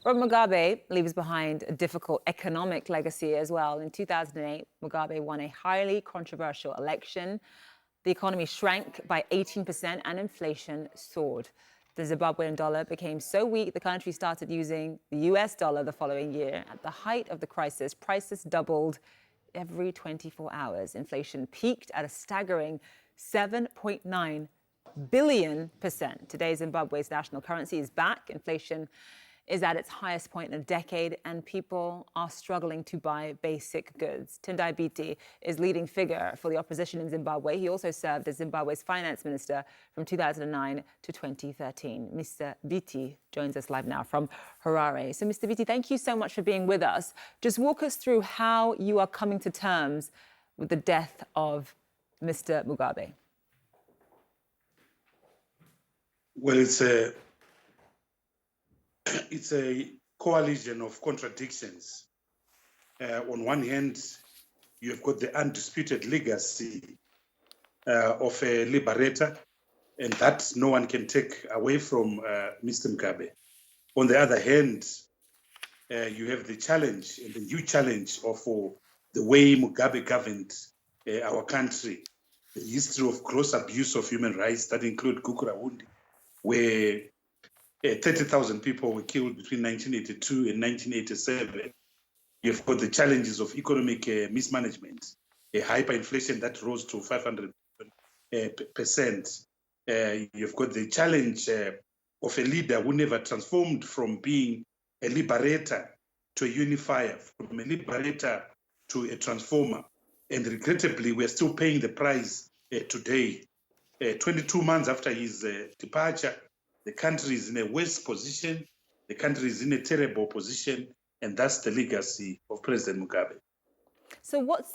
Robert Mugabe leaves behind a difficult economic legacy as well. In 2008, Mugabe won a highly controversial election. The economy shrank by 18% and inflation soared. The Zimbabwean dollar became so weak the country started using the US dollar the following year. At the height of the crisis, prices doubled every 24 hours. Inflation peaked at a staggering 7.9 billion%. Today, Zimbabwe's national currency is back. Inflation is at its highest point in a decade, and people are struggling to buy basic goods. Tendai Biti is leading figure for the opposition in Zimbabwe. He also served as Zimbabwe's finance minister from 2009 to 2013. Mr. Biti joins us live now from Harare. So, Mr. Biti, thank you so much for being with us. Just walk us through how you are coming to terms with the death of Mr. Mugabe. Well, it's a coalition of contradictions. On one hand, you have got the undisputed legacy of a liberator, and that no one can take away from Mr. Mugabe. On the other hand, you have the challenge and the new challenge of the way Mugabe governed our country, the history of gross abuse of human rights that include Gukurahundi, where 30,000 people were killed between 1982 and 1987. You've got the challenges of economic mismanagement, a hyperinflation that rose to 500%. You've got the challenge of a leader who never transformed from being a liberator to a unifier, from a liberator to a transformer. And regrettably, we're still paying the price today. 22 months after his departure, the country is in a worse position. The country is in a terrible position, and that's the legacy of President Mugabe. So what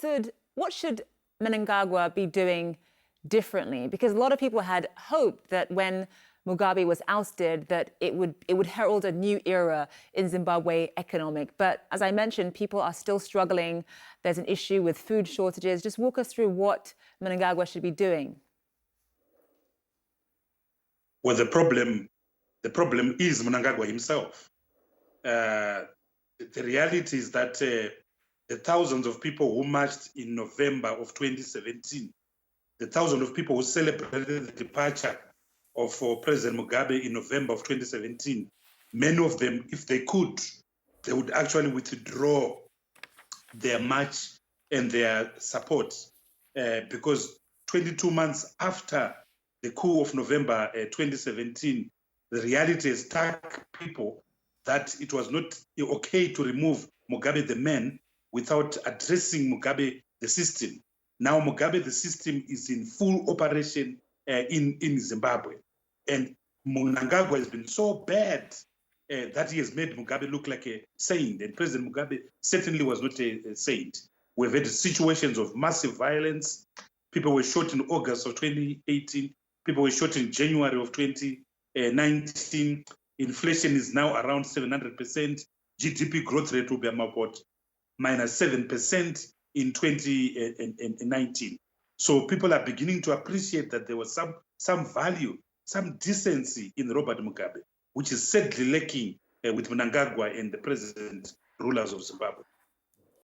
should Mnangagwa be doing differently? Because a lot of people had hoped that when Mugabe was ousted, that it would herald a new era in Zimbabwe economic. But as I mentioned, people are still struggling. There's an issue with food shortages. Just walk us through what Mnangagwa should be doing. Well, the problem is Mnangagwa himself. The reality is that the thousands of people who marched in November of 2017, the thousands of people who celebrated the departure of President Mugabe in November of 2017, many of them, if they could, they would actually withdraw their march and their support because 22 months after the coup of November 2017, the reality has struck people that it was not okay to remove Mugabe the man without addressing Mugabe the system. Now Mugabe the system is in full operation in Zimbabwe. And Mnangagwa has been so bad that he has made Mugabe look like a saint. And President Mugabe certainly was not a saint. We've had situations of massive violence. People were shot in August of 2018. People were shot in January of 2019. Inflation is now around 700%. GDP growth rate will be about -7% in 2019. So people are beginning to appreciate that there was some value, some decency in Robert Mugabe, which is sadly lacking with Mnangagwa and the present rulers of Zimbabwe.